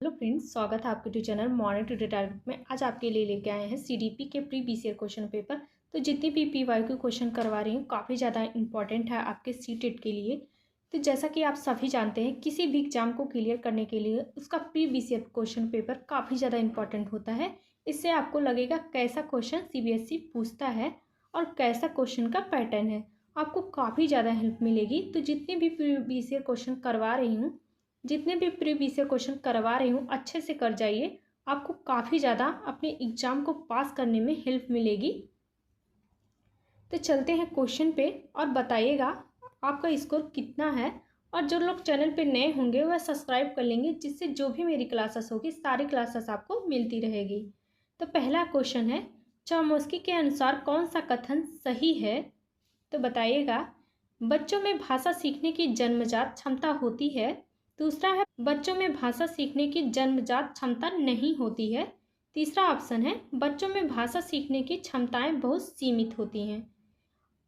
Hello friends, स्वागत है आपके tutor channel morning today target में। आज आपके लिए लेके आए हैं सीडीपी के प्री बीसीए क्वेश्चन पेपर। तो जितने भी पीवाईक्यू क्वेश्चन करवा रही हूँ काफ़ी ज़्यादा इंपॉर्टेंट है आपके सीटेट के लिए। तो जैसा कि आप सभी जानते हैं, किसी भी एग्जाम को क्लियर करने के लिए उसका प्री बीसीए क्वेश्चन पेपर काफ़ी ज़्यादा इंपॉर्टेंट होता है। इससे आपको लगेगा कैसा क्वेश्चन सीबीएसई पूछता है और कैसा क्वेश्चन का पैटर्न है, आपको काफ़ी ज़्यादा हेल्प मिलेगी। तो जितने भी प्री बीसीए क्वेश्चन करवा रही हूँ, जितने भी प्री बीसीए क्वेश्चन करवा रही हूँ, अच्छे से कर जाइए। आपको काफ़ी ज़्यादा अपने एग्ज़ाम को पास करने में हेल्प मिलेगी। तो चलते हैं क्वेश्चन पे और बताइएगा आपका स्कोर कितना है। और जो लोग चैनल पे नए होंगे वह सब्सक्राइब कर लेंगे, जिससे जो भी मेरी क्लासेस होगी सारी क्लासेस आपको मिलती रहेगी। तो पहला क्वेश्चन है, चौमस्की के अनुसार कौन सा कथन सही है? तो बताइएगा। बच्चों में भाषा सीखने की जन्मजात क्षमता होती है। दूसरा है, बच्चों में भाषा सीखने की जन्मजात क्षमता नहीं होती है। तीसरा ऑप्शन है, बच्चों में भाषा सीखने की क्षमताएं बहुत सीमित होती हैं।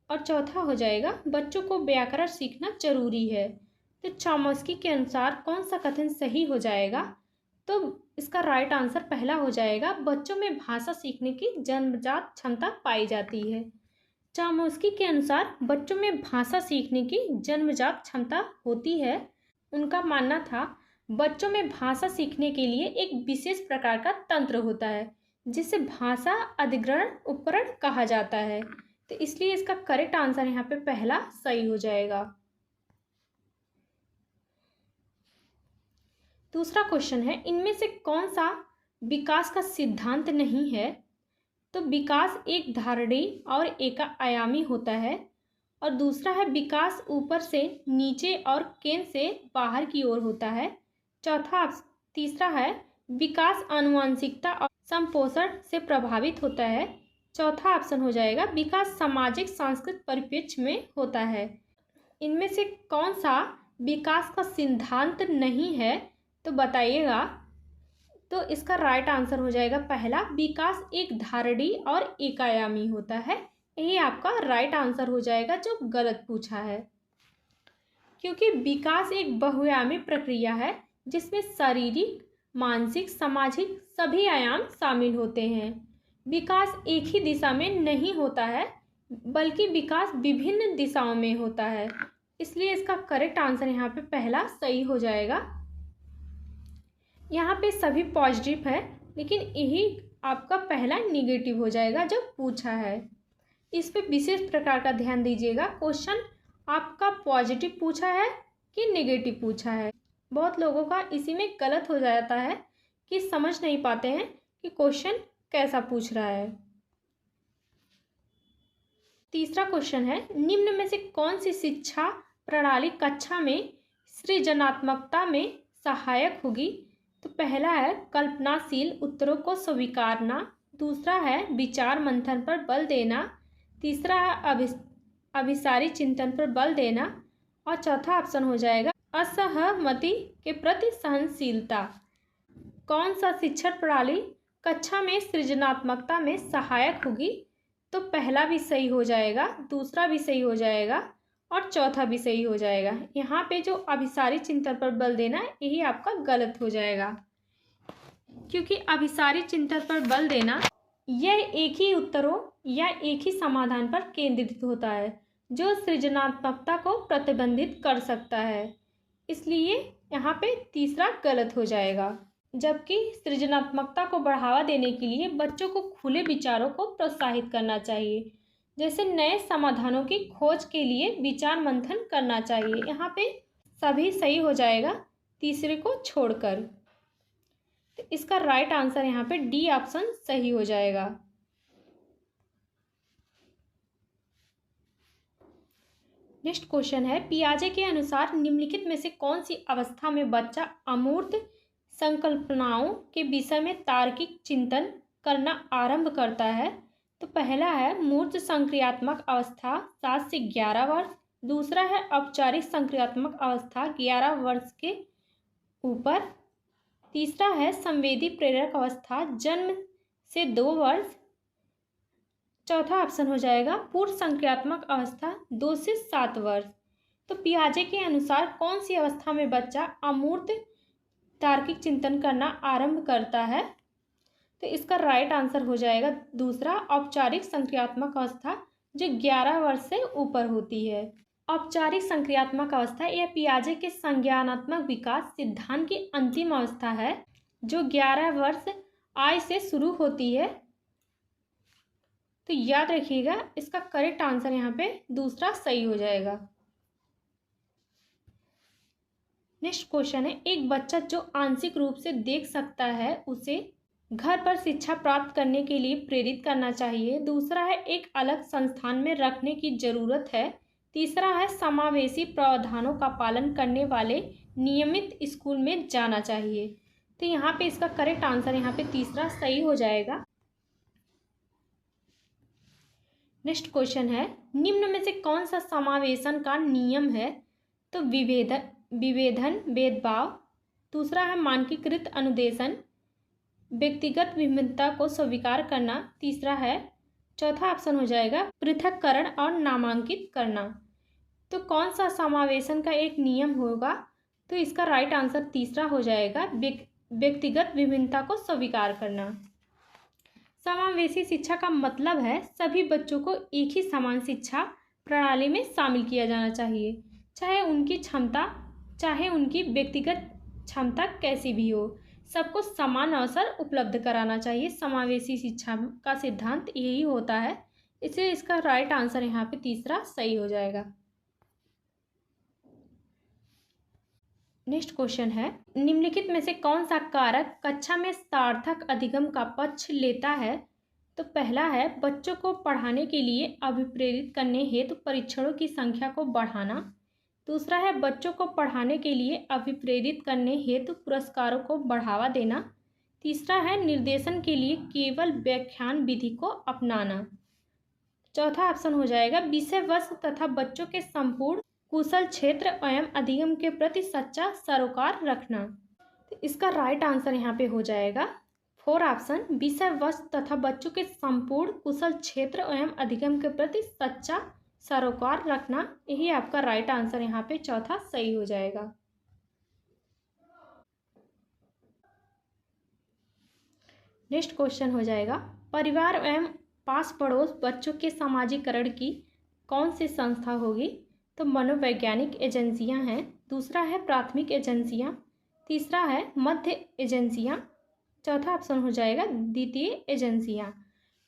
और चौथा हो जाएगा, बच्चों को व्याकरण सीखना जरूरी है। तो चौमस्की के अनुसार कौन सा कथन सही हो जाएगा? तो इसका राइट आंसर पहला हो जाएगा, बच्चों में भाषा सीखने की जन्मजात क्षमता पाई जाती है। चौमस्की के अनुसार बच्चों में भाषा सीखने की जन्मजात क्षमता होती है। उनका मानना था बच्चों में भाषा सीखने के लिए एक विशेष प्रकार का तंत्र होता है, जिसे भाषा अधिग्रहण उपकरण कहा जाता है। तो इसलिए इसका करेक्ट आंसर यहाँ पे पहला सही हो जाएगा। दूसरा क्वेश्चन है, इनमें से कौन सा विकास का सिद्धांत नहीं है? तो विकास एक धारणीय और एक आयामी होता है। और दूसरा है, विकास ऊपर से नीचे और केंद्र से बाहर की ओर होता है। तीसरा है, विकास आनुवंशिकता और संपोषण से प्रभावित होता है। चौथा ऑप्शन हो जाएगा, विकास सामाजिक सांस्कृतिक परिप्रेक्ष्य में होता है। इनमें से कौन सा विकास का सिद्धांत नहीं है? तो बताइएगा। तो इसका राइट आंसर हो जाएगा पहला, विकास एक धारणीय और एकायामी होता है। यही आपका राइट आंसर हो जाएगा जो गलत पूछा है, क्योंकि विकास एक बहुआयामी प्रक्रिया है जिसमें शारीरिक, मानसिक, सामाजिक सभी आयाम शामिल होते हैं। विकास एक ही दिशा में नहीं होता है, बल्कि विकास विभिन्न दिशाओं में होता है। इसलिए इसका करेक्ट आंसर यहाँ पे पहला सही हो जाएगा। यहाँ पे सभी पॉजिटिव है, लेकिन यही आपका पहला निगेटिव हो जाएगा जो पूछा है। इस पे विशेष प्रकार का ध्यान दीजिएगा, क्वेश्चन आपका पॉजिटिव पूछा है कि नेगेटिव पूछा है। बहुत लोगों का इसी में गलत हो जाता है कि समझ नहीं पाते हैं कि क्वेश्चन कैसा पूछ रहा है। तीसरा क्वेश्चन है, निम्न में से कौन सी शिक्षा प्रणाली कक्षा में सृजनात्मकता में सहायक होगी? तो पहला है, कल्पनाशील उत्तरों को स्वीकारना। दूसरा है, विचार मंथन पर बल देना। तीसरा है, अभिसारी चिंतन पर बल देना। और चौथा ऑप्शन हो जाएगा, असहमति के प्रति सहनशीलता। कौन सा शिक्षण प्रणाली कक्षा में सृजनात्मकता में सहायक होगी? तो पहला भी सही हो जाएगा, दूसरा भी सही हो जाएगा और चौथा भी सही हो जाएगा। यहाँ पे जो अभिसारी चिंतन पर बल देना है यही आपका गलत हो जाएगा, क्योंकि अभिसारी चिंतन पर बल देना यह एक ही उत्तरों या एक ही समाधान पर केंद्रित होता है जो सृजनात्मकता को प्रतिबंधित कर सकता है। इसलिए यहाँ पे तीसरा गलत हो जाएगा। जबकि सृजनात्मकता को बढ़ावा देने के लिए बच्चों को खुले विचारों को प्रोत्साहित करना चाहिए, जैसे नए समाधानों की खोज के लिए विचार मंथन करना चाहिए। यहाँ पे सभी सही हो जाएगा तीसरे को छोड़कर। तो इसका राइट आंसर यहाँ पे डी ऑप्शन सही हो जाएगा। नेक्स्ट क्वेश्चन है, पियाजे के अनुसार निम्नलिखित में से कौन सी अवस्था में बच्चा अमूर्त संकल्पनाओं के विषय में तार्किक चिंतन करना आरंभ करता है? तो पहला है, मूर्त संक्रियात्मक अवस्था 7 से 11 वर्ष। दूसरा है, औपचारिक संक्रियात्मक अवस्था 11 वर्ष के ऊपर। तीसरा है, संवेदी प्रेरक अवस्था जन्म से 2 वर्ष। चौथा ऑप्शन हो जाएगा, पूर्व संक्रियात्मक अवस्था 2 से 7 वर्ष। तो पियाजे के अनुसार कौन सी अवस्था में बच्चा अमूर्त तार्किक चिंतन करना आरंभ करता है। तो इसका राइट आंसर हो जाएगा दूसरा, औपचारिक संक्रियात्मक अवस्था, जो 11 वर्ष से ऊपर होती है। औपचारिक संक्रियात्मक अवस्था यह पियाजे के संज्ञानात्मक विकास सिद्धांत की अंतिम अवस्था है, जो 11 वर्ष आयु से शुरू होती है। तो याद रखिएगा, इसका करेक्ट आंसर यहाँ पे दूसरा सही हो जाएगा। नेक्स्ट क्वेश्चन है, एक बच्चा जो आंशिक रूप से देख सकता है उसे घर पर शिक्षा प्राप्त करने के लिए प्रेरित करना चाहिए। दूसरा है एक अलग संस्थान में रखने की जरूरत है। तीसरा है समावेशी प्रावधानों का पालन करने वाले नियमित स्कूल में जाना चाहिए। तो यहाँ पे इसका करेक्ट आंसर यहाँ पे तीसरा सही हो जाएगा। नेक्स्ट क्वेश्चन है, निम्न में से कौन सा समावेशन का नियम है? तो विभेदन भेदभाव, दूसरा है मानकीकृत अनुदेशन, व्यक्तिगत विभिन्नता को स्वीकार करना, तीसरा है, चौथा ऑप्शन हो जाएगा पृथक्करण और नामांकित करना। तो कौन सा समावेशन का एक नियम होगा? तो इसका राइट आंसर तीसरा हो जाएगा, व्यक्तिगत विभिन्नता को स्वीकार करना। समावेशी शिक्षा का मतलब है सभी बच्चों को एक ही समान शिक्षा प्रणाली में शामिल किया जाना चाहिए, चाहे उनकी व्यक्तिगत क्षमता कैसी भी हो, सबको समान अवसर उपलब्ध कराना चाहिए। समावेशी शिक्षा का सिद्धांत यही होता है, इसलिए इसका राइट आंसर यहाँ पे तीसरा सही हो जाएगा। नेक्स्ट क्वेश्चन है, निम्नलिखित में से कौन सा कारक कक्षा में सार्थक अधिगम का पक्ष लेता है? तो पहला है बच्चों को पढ़ाने के लिए अभिप्रेरित करने हेतु परीक्षणों की संख्या को बढ़ाना। दूसरा है बच्चों को पढ़ाने के लिए अभिप्रेरित करने हेतु पुरस्कारों को बढ़ावा देना। तीसरा है निर्देशन के लिए केवल व्याख्यान विधि को अपनाना। चौथा ऑप्शन हो जाएगा विषय वस्तु तथा बच्चों के संपूर्ण कुशल क्षेत्र एवं अधिगम के प्रति सच्चा सरोकार रखना। तो इसका राइट आंसर यहाँ पे हो जाएगा फोर ऑप्शन, विषय वस्तु तथा बच्चों के संपूर्ण कुशल क्षेत्र एवं अधिगम के प्रति सच्चा सरोकार रखना, यही आपका राइट आंसर यहाँ पे चौथा सही हो जाएगा। नेक्स्ट क्वेश्चन हो जाएगा, परिवार एवं पास पड़ोस बच्चों के समाजीकरण की कौन सी संस्था होगी? तो मनोवैज्ञानिक एजेंसियां हैं। दूसरा है प्राथमिक एजेंसियां, तीसरा है मध्य एजेंसियां, चौथा ऑप्शन हो जाएगा द्वितीय एजेंसियां।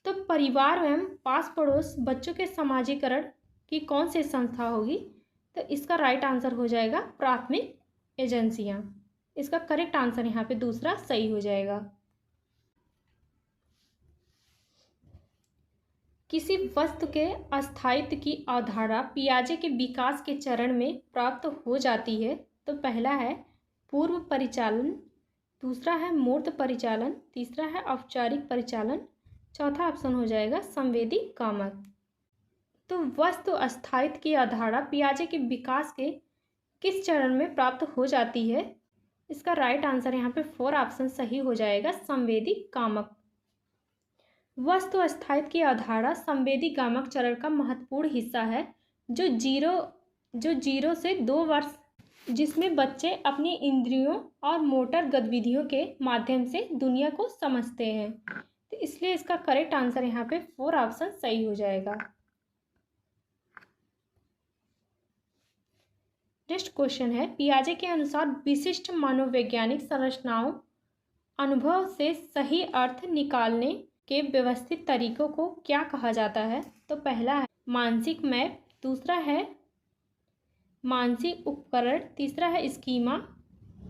तो परिवार एवं पास पड़ोस बच्चों के समाजीकरण की कौन सी संस्था होगी? तो इसका राइट आंसर हो जाएगा प्राथमिक एजेंसियां। इसका करेक्ट आंसर यहाँ पे दूसरा सही हो जाएगा। किसी वस्तु के अस्थायित्व की अवधारणा पियाजे के विकास के चरण में प्राप्त हो जाती है। तो पहला है पूर्व परिचालन, दूसरा है मूर्त परिचालन, तीसरा है औपचारिक परिचालन, चौथा ऑप्शन हो जाएगा संवेदी कामक। तो वस्तु अस्थायित्व की अवधारणा पियाजे के विकास के किस चरण में प्राप्त हो जाती है? इसका राइट आंसर यहाँ पे फोर ऑप्शन सही हो जाएगा संवेदी कामक। वस्तु अस्थायित्व की अवधारणा संवेदी कामक चरण का महत्वपूर्ण हिस्सा है, जो जीरो से 2 वर्ष, जिसमें बच्चे अपनी इंद्रियों और मोटर गतिविधियों के माध्यम से दुनिया को समझते हैं। तो इसलिए इसका करेक्ट आंसर यहाँ पे फोर ऑप्शन सही हो जाएगा। नेक्स्ट क्वेश्चन है, पियाजे के अनुसार विशिष्ट मनोवैज्ञानिक संरचनाओं अनुभव से सही अर्थ निकालने के व्यवस्थित तरीकों को क्या कहा जाता है? तो पहला है मानसिक मैप, दूसरा है मानसिक उपकरण, तीसरा है स्कीमा,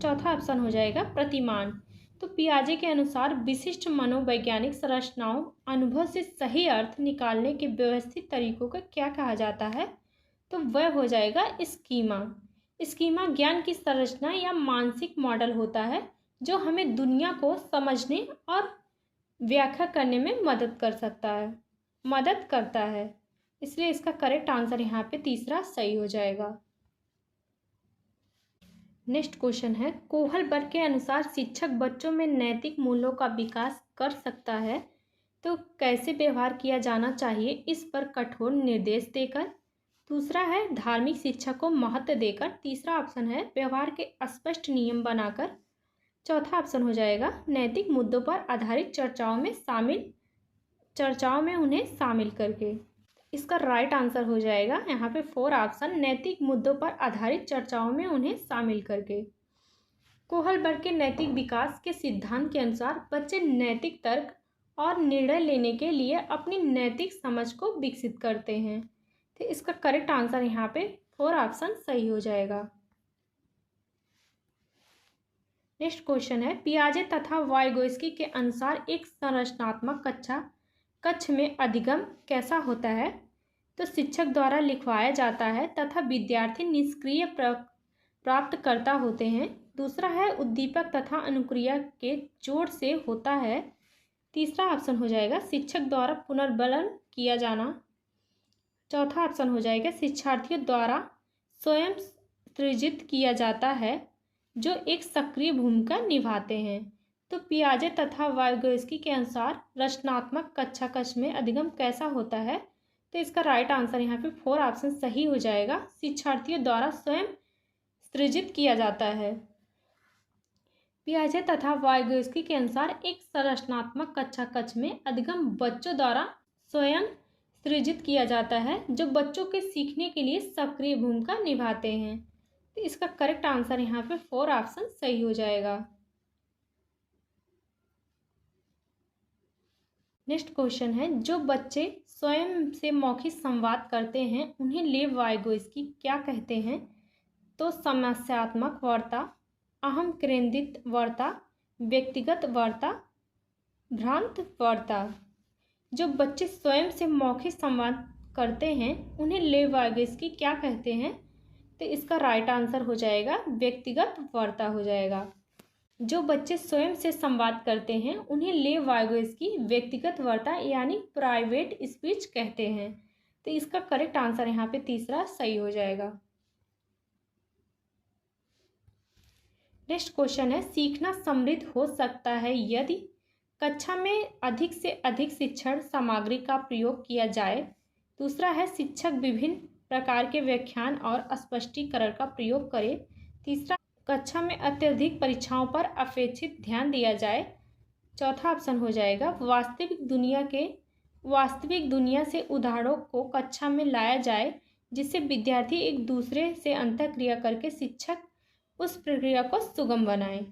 चौथा ऑप्शन हो जाएगा प्रतिमान। तो पियाजे के अनुसार विशिष्ट मनोवैज्ञानिक संरचनाओं अनुभव से सही अर्थ निकालने के व्यवस्थित तरीकों को क्या कहा जाता है? तो वह हो जाएगा स्कीमा। स्कीमा ज्ञान की संरचना या मानसिक मॉडल होता है, जो हमें दुनिया को समझने और व्याख्या करने में मदद करता है। इसलिए इसका करेक्ट आंसर यहाँ पे तीसरा सही हो जाएगा। नेक्स्ट क्वेश्चन है, कोहलबर्ग के अनुसार शिक्षक बच्चों में नैतिक मूल्यों का विकास कर सकता है, तो कैसे व्यवहार किया जाना चाहिए इस पर कठोर निर्देश देकर। दूसरा है धार्मिक शिक्षा को महत्व देकर, तीसरा ऑप्शन है व्यवहार के स्पष्ट नियम बनाकर, चौथा ऑप्शन हो जाएगा नैतिक मुद्दों पर आधारित चर्चाओं में उन्हें शामिल करके। इसका राइट आंसर हो जाएगा यहाँ पे 4 ऑप्शन, नैतिक मुद्दों पर आधारित चर्चाओं में उन्हें शामिल करके। कोहलबर्ग के नैतिक विकास के सिद्धांत के अनुसार बच्चे नैतिक तर्क और निर्णय लेने के लिए अपनी नैतिक समझ को विकसित करते हैं। तो इसका करेक्ट आंसर यहाँ पे 4 ऑप्शन सही हो जाएगा। नेक्स्ट क्वेश्चन है, पियाजे तथा वाइगोस्की के अनुसार एक संरचनात्मक कक्ष में अधिगम कैसा होता है? तो शिक्षक द्वारा लिखवाया जाता है तथा विद्यार्थी निष्क्रिय प्राप्तकर्ता होते हैं। दूसरा है उद्दीपक तथा अनुक्रिया के जोड़ से होता है। तीसरा ऑप्शन हो जाएगा शिक्षक द्वारा पुनर्बलन किया जाना। चौथा ऑप्शन हो जाएगा शिक्षार्थियों द्वारा स्वयं सृजित किया जाता है जो एक सक्रिय भूमिका निभाते हैं। तो पियाजे तथा वाइगोस्की के अनुसार रचनात्मक कक्ष में अधिगम कैसा होता है? तो इसका राइट आंसर यहाँ पे 4 ऑप्शन सही हो जाएगा, शिक्षार्थियों द्वारा स्वयं सृजित किया जाता है। पियाजे तथा वाइगोस्की के अनुसार एक संरचनात्मक कक्ष में अधिगम बच्चों द्वारा स्वयं सृजित किया जाता है जो बच्चों के सीखने के लिए सक्रिय भूमिका निभाते हैं। तो इसका करेक्ट आंसर यहाँ पे 4 ऑप्शन सही हो जाएगा। नेक्स्ट क्वेश्चन है, जो बच्चे स्वयं से मौखिक संवाद करते हैं उन्हें लेव वाइगोस्की क्या कहते हैं? तो समस्यात्मक वार्ता, अहम केंद्रित वार्ता, व्यक्तिगत वार्ता, भ्रांत वार्ता। जो बच्चे स्वयं से मौखिक संवाद करते हैं उन्हें लेव वाइगोस्की क्या कहते हैं? तो इसका राइट आंसर हो जाएगा व्यक्तिगत वार्ता हो जाएगा। जो बच्चे स्वयं से संवाद करते हैं उन्हें लेव वाइगोस्की व्यक्तिगत वार्ता यानी प्राइवेट स्पीच कहते हैं। तो इसका करेक्ट आंसर यहाँ पे तीसरा सही हो जाएगा। नेक्स्ट क्वेश्चन है, सीखना समृद्ध हो सकता है यदि कक्षा में अधिक से अधिक शिक्षण सामग्री का प्रयोग किया जाए। दूसरा है शिक्षक विभिन्न प्रकार के व्याख्यान और स्पष्टीकरण का प्रयोग करे। तीसरा, कक्षा में अत्यधिक परीक्षाओं पर अपेक्षित ध्यान दिया जाए। चौथा ऑप्शन हो जाएगा वास्तविक दुनिया से उदाहरणों को कक्षा में लाया जाए जिससे विद्यार्थी एक दूसरे से अंतःक्रिया करके शिक्षक उस प्रक्रिया को सुगम बनाए।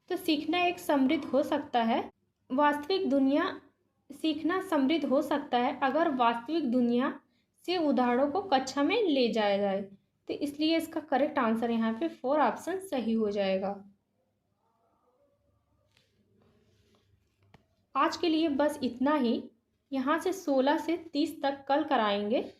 तो सीखना समृद्ध हो सकता है अगर वास्तविक दुनिया से उदाहरणों को कक्षा में ले जाया जाए। तो इसलिए इसका करेक्ट आंसर यहाँ पे 4 ऑप्शन सही हो जाएगा। आज के लिए बस इतना ही। यहाँ से 16 से 30 तक कल कराएंगे।